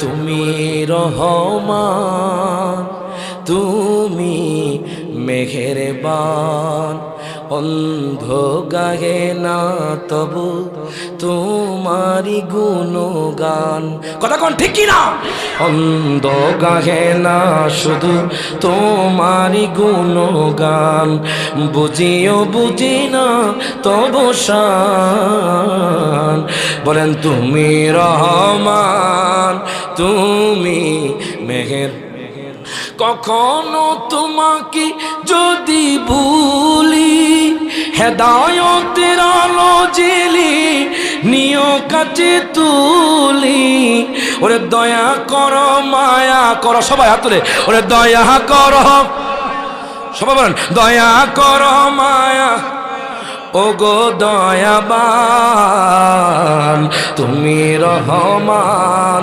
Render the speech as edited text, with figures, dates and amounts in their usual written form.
তুমি রহমান, তুমি মেহেরবান, অন্ধ গাহে না তবু তোমারি গুণগান। কথা কোন ঠিক কি না? অন্ধ গাহে না শুধু তোমারি গুণগান, বুঝিও বুঝি না তবু শান। বলেন তুমি রহমান, তুমি মেহের। কখনো তোমাকে যদি ভুলি, হেদায়তের আলো জেলি নিয় কাছে তুলি। ওরে দয়া করো মায়া করো, সবাই হাত তুলে ওরে দয়া করো, সবাই বলেন দয়া করো মায়া, ওগো দয়াবান, তুমি রহমান।